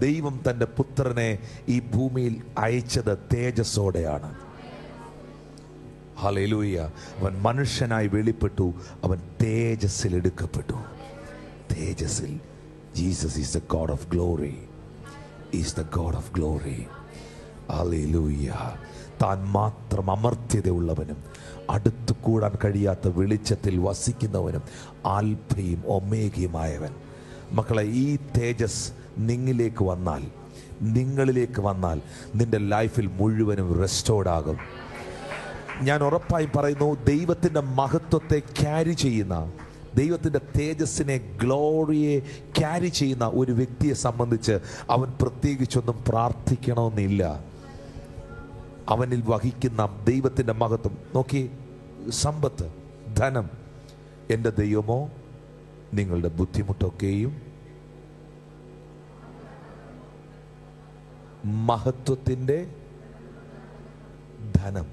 ദൈവം തൻ്റെ പുത്രനെ ഈ ഭൂമിയിൽ അയച്ചത് തേജസ്സോടെയാണ്. ഹല്ലേലൂയ. അവൻ മനുഷ്യനായി വെളിപ്പെട്ടു, അവൻ തേജസ്സിൽ എടുക്കപ്പെട്ടു. തേജസ്സിൽ. Jesus is the God of glory. Is the God of glory. Hallelujah. താൻ മാത്രം അമർത്യതയുള്ളവനും അടുത്തു കൂടാൻ കഴിയാത്ത വെളിച്ചത്തിൽ വസിക്കുന്നവനും ആൽഫയും ഒമേഗയുമായവൻ. മക്കളെ, ഈ തേജസ് നിങ്ങളിലേക്ക് വന്നാൽ നിന്റെ ലൈഫിൽ മുഴുവനും റെസ്റ്റോർഡ് ആകും. ഞാൻ ഉറപ്പായും പറയുന്നു, ദൈവത്തിൻ്റെ മഹത്വത്തെ ക്യാരി ചെയ്യുന്ന, ദൈവത്തിൻ്റെ തേജസ്സിനെ, ഗ്ലോറിയെ ക്യാരി ചെയ്യുന്ന ഒരു വ്യക്തിയെ സംബന്ധിച്ച് അവൻ പ്രത്യേകിച്ചൊന്നും പ്രാർത്ഥിക്കണമെന്നില്ല. അവനിൽ വഹിക്കുന്ന ദൈവത്തിൻ്റെ മഹത്വം നോക്കി. സമ്പത്ത്, ധനം, എൻ്റെ ദൈവമോ നിങ്ങളുടെ ബുദ്ധിമുട്ടൊക്കെയും മഹത്വത്തിൻ്റെ ധനം,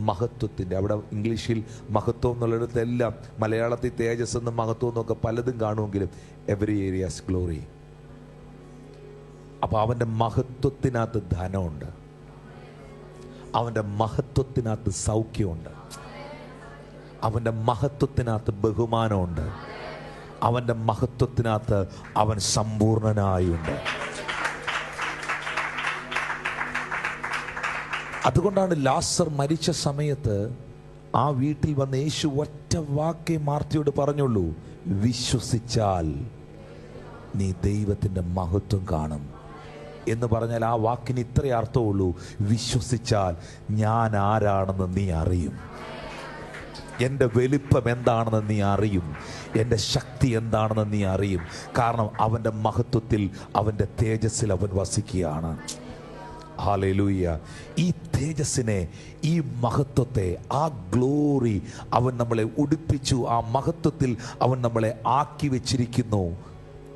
മഹത്വത്തിൻ്റെ. അവിടെ ഇംഗ്ലീഷിൽ മഹത്വം എന്നുള്ളിടത്തെല്ലാം മലയാളത്തിൽ തേജസ് എന്നും മഹത്വം എന്നൊക്കെ പലതും കാണുമെങ്കിലും എവറി ഏരിയാസ് ഗ്ലോറി. അപ്പോൾ അവൻ്റെ മഹത്വത്തിനകത്ത് ധനമുണ്ട്, അവൻ്റെ മഹത്വത്തിനകത്ത് സൗഖ്യമുണ്ട്, അവൻ്റെ മഹത്വത്തിനകത്ത് ബഹുമാനമുണ്ട്, അവൻ്റെ മഹത്വത്തിനകത്ത് അവൻ സമ്പൂർണനായുണ്ട്. അതുകൊണ്ടാണ് ലാസർ മരിച്ച സമയത്ത് ആ വീട്ടിൽ വന്ന് യേശു ഒറ്റ വാക്കേ മാർത്തയോട് പറഞ്ഞുള്ളൂ, വിശ്വസിച്ചാൽ നീ ദൈവത്തിൻ്റെ മഹത്വം കാണും എന്ന് പറഞ്ഞാൽ ആ വാക്കിന് ഇത്രേ അർത്ഥമുള്ളൂ, വിശ്വസിച്ചാൽ ഞാൻ ആരാണെന്ന് നീ അറിയും, എൻ്റെ വലിപ്പം എന്താണെന്ന് നീ അറിയും, എൻ്റെ ശക്തി എന്താണെന്ന് നീ അറിയും. കാരണം അവൻ്റെ മഹത്വത്തിൽ, അവൻ്റെ തേജസ്സിൽ അവൻ വസിക്കുകയാണ്. ഹല്ലേലൂയ. ഈ തേജസ്സിനെ, ഈ മഹത്വത്തെ, ആ ഗ്ലോറി അവൻ നമ്മളെ ഉടുപ്പിച്ചു. ആ മഹത്വത്തിൽ അവൻ നമ്മളെ ആക്കി വെച്ചിരിക്കുന്നു.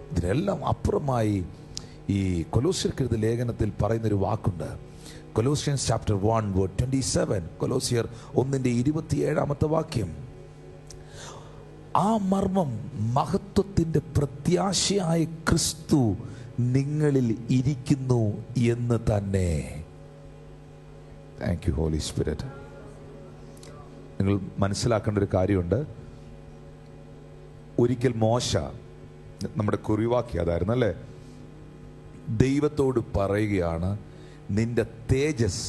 ഇതിനെല്ലാം അപ്പുറമായി ഈ കൊലോസ്യർക്കെഴുതിയ ലേഖനത്തിൽ പറയുന്നൊരു വാക്കുണ്ട്. Colossians chapter 1:27. കൊലോസിയർ 1:27 ആ മർമ്മം, മഹത്വത്തിൻ്റെ പ്രത്യാശയായ ക്രിസ്തു നിങ്ങളിൽ ഇരിക്കുന്നു എന്ന് തന്നെ. Thank you Holy Spirit. നിങ്ങൾ മനസ്സിലാക്കേണ്ട ഒരു കാര്യമുണ്ട്. ഒരിക്കൽ മോശ, നമ്മുടെ കുറിവാക്കി അതായിരുന്നു അല്ലേ, ദൈവത്തോട് പറയുകയാണ്, നിന്റെ തേജസ്,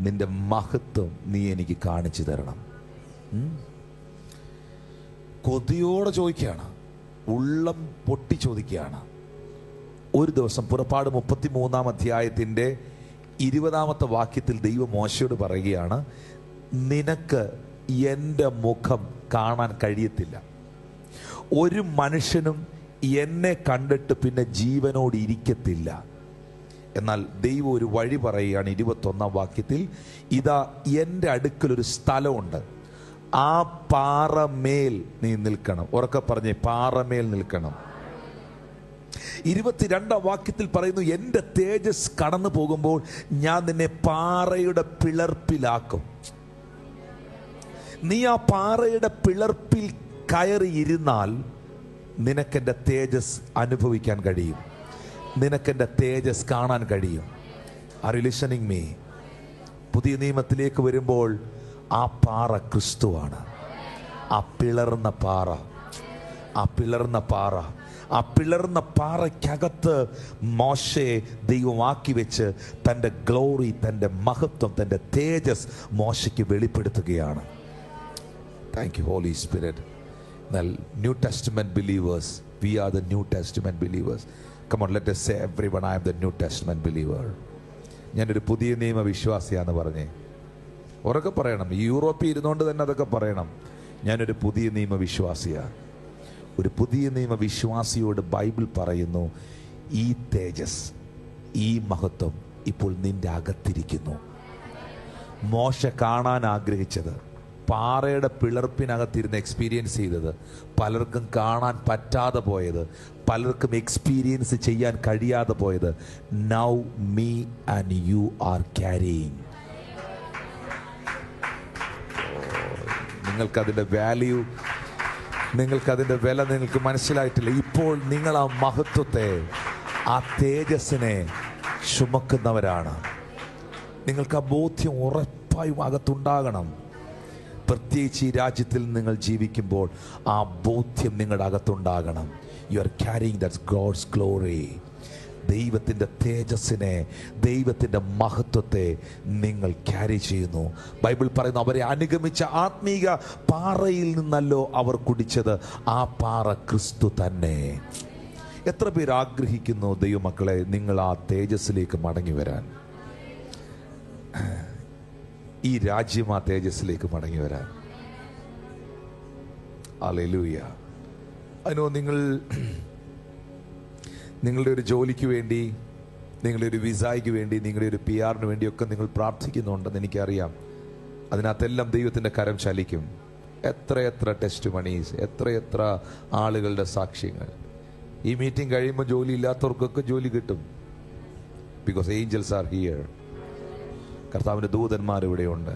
നിന്റെ മഹത്വം നീ എനിക്ക് കാണിച്ചു തരണം. കൊതിയോടെ ചോദിക്കുകയാണ്, ഉള്ളം പൊട്ടി ചോദിക്കുകയാണ്. ഒരു ദിവസം പുറപ്പാട് 33 20 ദൈവം മോശയോട് പറയുകയാണ്, നിനക്ക് എൻ്റെ മുഖം കാണാൻ കഴിയത്തില്ല, ഒരു മനുഷ്യനും എന്നെ കണ്ടിട്ട് പിന്നെ ജീവനോട് ഇരിക്കത്തില്ല. എന്നാൽ ദൈവം ഒരു വഴി പറയുകയാണ്. 21 ഇതാ എൻ്റെ അടുക്കലൊരു സ്ഥലമുണ്ട്, ആ പാറമേൽ നീ നിൽക്കണം. ഉറക്കെ പറഞ്ഞേ, പാറമേൽ നിൽക്കണം. 22 പറയുന്നു, എൻ്റെ തേജസ് കടന്നു പോകുമ്പോൾ ഞാൻ നിന്നെ പാറയുടെ പിളർപ്പിലാക്കും. നീ ആ പാറയുടെ പിളർപ്പിൽ കയറിയിരുന്നാൽ നിനക്കെൻ്റെ തേജസ് അനുഭവിക്കാൻ കഴിയും, നിനക്കെൻ്റെ തേജസ് കാണാൻ കഴിയും. Are you listening me? പുതിയ നിയമത്തിലേക്ക് വരുമ്പോൾ ആ പാറ ക്രിസ്തുവാണ്. ആ പിളർന്ന പാറ, ആ പിളർന്ന പാറ, ആ പിളർന്ന പാറയ്ക്കകത്ത് മോശയെ ദൈവമാക്കി വെച്ച് തൻ്റെ ഗ്ലോറി, തൻ്റെ മഹത്വം, തൻ്റെ തേജസ് മോശയ്ക്ക് വെളിപ്പെടുത്തുകയാണ്. Thank you Holy Spirit. എന്നാൽ New Testament believers, we are the New Testament believers. Come on, let us say everyone, I am the New Testament believer. ഞാനൊരു പുതിയ നിയമ വിശ്വാസിയാന്ന് പറഞ്ഞേ. ഉറക്കെ പറയണം. യൂറോപ്പിൽ ഇരുന്നുകൊണ്ട് തന്നെ അതൊക്കെ പറയണം. ഞാനൊരു പുതിയ നിയമ വിശ്വാസിയാണ്. ഒരു പുതിയ നിയമ വിശ്വാസിയോട് ബൈബിൾ പറയുന്നു, ഈ തേജസ്, ഈ മഹത്വം ഇപ്പോൾ നിന്റെ അകത്തിരിക്കുന്നു. മോശ കാണാൻ ആഗ്രഹിച്ചത്, പാറയുടെ പിളർപ്പിനകത്തിരുന്ന് എക്സ്പീരിയൻസ് ചെയ്തത്, പലർക്കും കാണാൻ പറ്റാതെ പോയത്, പലർക്കും എക്സ്പീരിയൻസ് ചെയ്യാൻ കഴിയാതെ പോയത്, now me and you are carrying. നിങ്ങൾക്കതിൻ്റെ വാല്യൂ, നിങ്ങൾക്കതിൻ്റെ വില നിങ്ങൾക്ക് മനസ്സിലായിട്ടില്ല. ഇപ്പോൾ നിങ്ങൾ ആ മഹത്വത്തെ, ആ തേജസ്സിനെ ചുമക്കുന്നവരാണ്. നിങ്ങൾക്ക് ആ ബോധ്യം ഉറപ്പായും അകത്തുണ്ടാകണം. പ്രത്യേകിച്ച് ഈ രാജ്യത്തിൽ നിങ്ങൾ ജീവിക്കുമ്പോൾ ആ ബോധ്യം നിങ്ങളുടെ അകത്തുണ്ടാകണം. You are carrying that God's glory. ദൈവത്തിൻ്റെ തേജസ്സിനെ, ദൈവത്തിൻ്റെ മഹത്വത്തെ നിങ്ങൾ ക്യാരി ചെയ്യുന്നു. ബൈബിൾ പറയുന്നു, അവരെ അനുഗമിച്ച ആത്മീക പാറയിൽ നിന്നല്ലോ അവർ കുടിച്ചത്, ആ പാറ ക്രിസ്തു തന്നെ. എത്ര പേര് ആഗ്രഹിക്കുന്നു ദൈവമക്കളെ നിങ്ങൾ ആ തേജസ്സിലേക്ക് മടങ്ങി വരാൻ? ഈ രാജ്യം ആ തേജസ്സിലേക്ക് മടങ്ങി വരാൻ. ഹല്ലേലൂയ. അതിനോ നിങ്ങളുടെ ഒരു ജോലിക്ക് വേണ്ടി, നിങ്ങളുടെ ഒരു വിസയ്ക്ക് വേണ്ടി, നിങ്ങളുടെ ഒരു PR വേണ്ടിയൊക്കെ നിങ്ങൾ പ്രാർത്ഥിക്കുന്നുണ്ടെന്ന് എനിക്കറിയാം. അതിനകത്തെല്ലാം ദൈവത്തിൻ്റെ കരം ചലിക്കും. എത്ര ടെസ്റ്റ് മണീസ്, എത്ര ആളുകളുടെ സാക്ഷ്യങ്ങൾ. ഈ മീറ്റിംഗ് കഴിയുമ്പോൾ ജോലി ഇല്ലാത്തവർക്കൊക്കെ ജോലി കിട്ടും. Because angels are here. കർത്താവിൻ്റെ ദൂതന്മാർ ഇവിടെയുണ്ട്.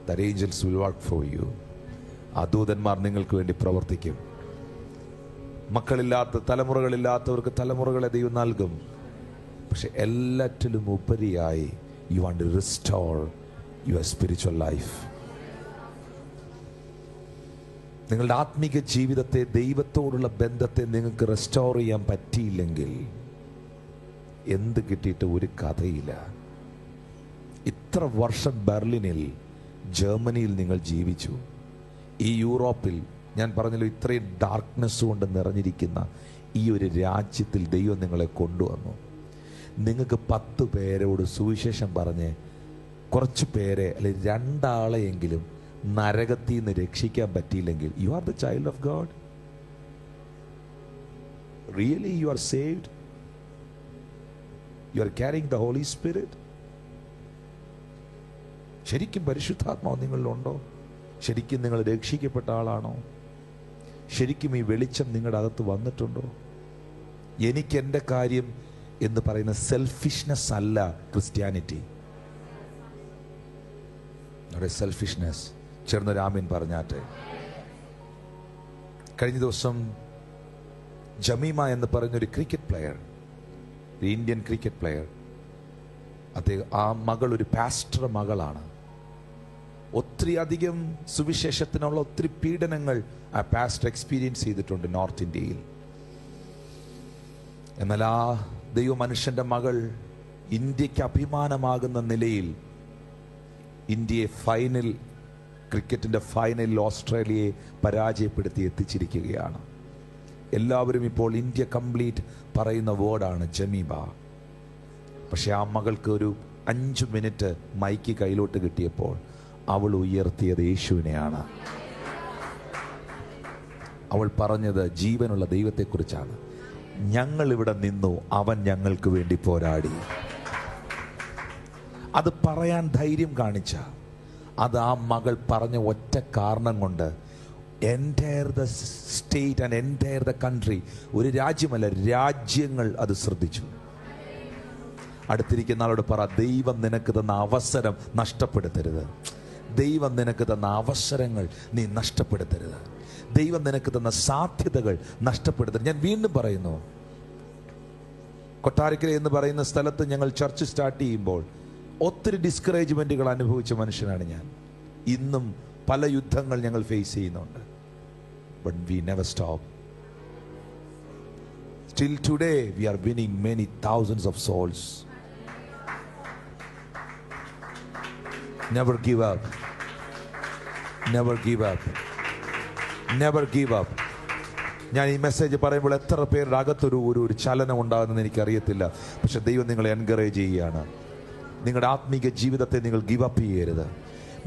That angels will work for you. ആ ദൂതന്മാർ നിങ്ങൾക്ക് വേണ്ടി പ്രവർത്തിക്കും. മക്കളില്ലാത്ത, തലമുറകളില്ലാത്തവർക്ക് തലമുറകളെ ദൈവം നൽകും. പക്ഷെ എല്ലാറ്റിലും ഉപരിയായി you want to restore your spiritual life. നിങ്ങളുടെ ആത്മീക ജീവിതത്തെ, ദൈവത്തോടുള്ള ബന്ധത്തെ നിങ്ങൾക്ക് റെസ്റ്റോർ ചെയ്യാൻ പറ്റിയില്ലെങ്കിൽ എന്ത് കിട്ടിയിട്ട് ഒരു കഥയില്ല. ഇത്ര വർഷം ബെർലിനിൽ, ജർമ്മനിയിൽ നിങ്ങൾ ജീവിച്ചു. ഈ യൂറോപ്പിൽ ഞാൻ പറഞ്ഞല്ലോ, ഇത്രയും ഡാർക്ക്നെസ് കൊണ്ട് നിറഞ്ഞിരിക്കുന്ന ഈ ഒരു രാജ്യത്തിൽ ദൈവം നിങ്ങളെ കൊണ്ടുവന്നു. നിങ്ങൾക്ക് 10 പേരോട് സുവിശേഷം പറഞ്ഞ് കുറച്ച് പേരെ, അല്ലെങ്കിൽ 2 ആളെയെങ്കിലും നരകത്തിൽ നിന്ന് രക്ഷിക്കാൻ പറ്റിയില്ലെങ്കിൽ you are the child of God. Really you are saved. You are carrying the Holy Spirit. ശരിക്കും പരിശുദ്ധാത്മാവ് നിങ്ങളിലുണ്ടോ? ശരിക്കും നിങ്ങൾ രക്ഷിക്കപ്പെട്ട ആളാണോ? ശരിക്കും ഈ വെളിച്ചം നിങ്ങളുടെ അകത്ത് വന്നിട്ടുണ്ടോ? എനിക്ക് എൻ്റെ കാര്യം എന്ന് പറയുന്ന സെൽഫിഷ്നെസ് അല്ല ക്രിസ്ത്യാനിറ്റി. സെൽഫിഷ്നെസ്. ചേർന്നൊരു ആമീൻ പറഞ്ഞാട്ടെ. കഴിഞ്ഞ ദിവസം ജമീമ എന്ന് പറയുന്നൊരു ക്രിക്കറ്റ് പ്ലെയർ, ഒരു ഇന്ത്യൻ ക്രിക്കറ്റ് പ്ലെയർ, ആ മകൾ ഒരു പാസ്റ്റർ മകളാണ്. ഒത്തിരി അധികം സുവിശേഷത്തിനുള്ള ഒത്തിരി പീഡനങ്ങൾ ആ പാസ്റ്റർ എക്സ്പീരിയൻസ് ചെയ്തിട്ടുണ്ട് നോർത്ത് ഇന്ത്യയിൽ. എന്നാൽ ആ ദൈവ മനുഷ്യന്റെ മകൾ ഇന്ത്യക്ക് അഭിമാനമാകുന്ന നിലയിൽ ഇന്ത്യയെ ക്രിക്കറ്റിന്റെ ഫൈനലിൽ ഓസ്ട്രേലിയയെ പരാജയപ്പെടുത്തി എത്തിച്ചിരിക്കുകയാണ്. എല്ലാവരും ഇപ്പോൾ ഇന്ത്യ കംപ്ലീറ്റ് പറയുന്ന വേർഡാണ് ജമീബ. പക്ഷെ ആ മകൾക്ക് ഒരു 5 മിനിറ്റ് മൈക്ക് കയ്യിലോട്ട് കിട്ടിയപ്പോൾ അവൾ ഉയർത്തിയത് യേശുവിനെയാണ്. അവൾ പറഞ്ഞത് ജീവനുള്ള ദൈവത്തെക്കുറിച്ചാണ്. ഞങ്ങൾ ഇവിടെ നിന്നു, അവൻ ഞങ്ങൾക്ക് വേണ്ടി പോരാടി. അത് പറയാൻ ധൈര്യം കാണിച്ച, അത് ആ മകൾ പറഞ്ഞ ഒറ്റ കാരണം കൊണ്ട് entire the state and entire the country, ഒരു രാജ്യമല്ല, രാജ്യങ്ങൾ അത് ശ്രദ്ധിച്ചു. അടുത്തിരിക്കുന്ന ആളോട് പറ, ദൈവം നിനക്ക് തന്ന അവസരം നഷ്ടപ്പെടുത്തരുത്. ദൈവം നിനക്ക് തന്ന അവസരങ്ങൾ നീ നഷ്ടപ്പെടുത്തരുത്. ദൈവം നിനക്ക് തന്ന സാധ്യതകൾ നഷ്ടപ്പെടുത്തരുത്. ഞാൻ വീണ്ടും പറയുന്നു, കൊട്ടാരക്കര എന്ന് പറയുന്ന സ്ഥലത്ത് ഞങ്ങൾ ചർച്ച് സ്റ്റാർട്ട് ചെയ്യുമ്പോൾ ഒത്തിരി ഡിസ്കറേജ്മെന്റുകൾ അനുഭവിച്ച മനുഷ്യനാണ് ഞാൻ. ഇന്നും പല യുദ്ധങ്ങൾ ഞങ്ങൾ ഫേസ് ചെയ്യുന്നുണ്ട്. But we never stop. Still today we are winning many thousands of souls. Never give up. Never give up. Never give up. ഞാൻ ഈ മെസ്സേജ് പറയുമ്പോൾ എത്ര പേരുടെ അകത്തൊരു ചലനം ഉണ്ടാകുന്നെന്ന് എനിക്കറിയത്തില്ല. പക്ഷെ ദൈവം നിങ്ങളെ എൻകറേജ് ചെയ്യുകയാണ്. നിങ്ങളുടെ ആത്മീക ജീവിതത്തെ നിങ്ങൾ ഗിവ് അപ്പ് ചെയ്യരുത്.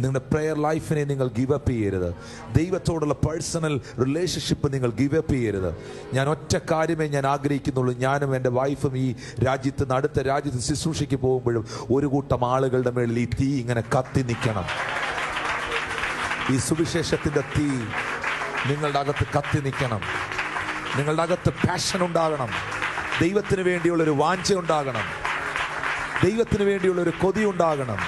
നിങ്ങളുടെ പ്രെയർ ലൈഫിനെ നിങ്ങൾ ഗിവ് അപ്പ് ചെയ്യരുത്. ദൈവത്തോടുള്ള പേഴ്സണൽ റിലേഷൻഷിപ്പ് നിങ്ങൾ ഗിവ് അപ്പ് ചെയ്യരുത്. ഞാൻ ഒറ്റ കാര്യമേ ഞാൻ ആഗ്രഹിക്കുന്നുള്ളൂ. ഞാനും എൻ്റെ വൈഫും ഈ രാജ്യത്ത് നിന്ന് അടുത്ത രാജ്യത്ത് ശുശ്രൂഷയ്ക്ക് പോകുമ്പോഴും ഒരു കൂട്ടം ആളുകളുടെ മേളിൽ ഈ തീ ഇങ്ങനെ കത്തി നിൽക്കണം. ഈ സുവിശേഷത്തിൻ്റെ തീ നിങ്ങളുടെ അകത്ത് കത്തി നിൽക്കണം. നിങ്ങളുടെ അകത്ത് പാഷൻ ഉണ്ടാകണം. ദൈവത്തിന് വേണ്ടിയുള്ളൊരു വാഞ്ച ഉണ്ടാകണം. ദൈവത്തിന് വേണ്ടിയുള്ളൊരു കൊതി ഉണ്ടാകണം.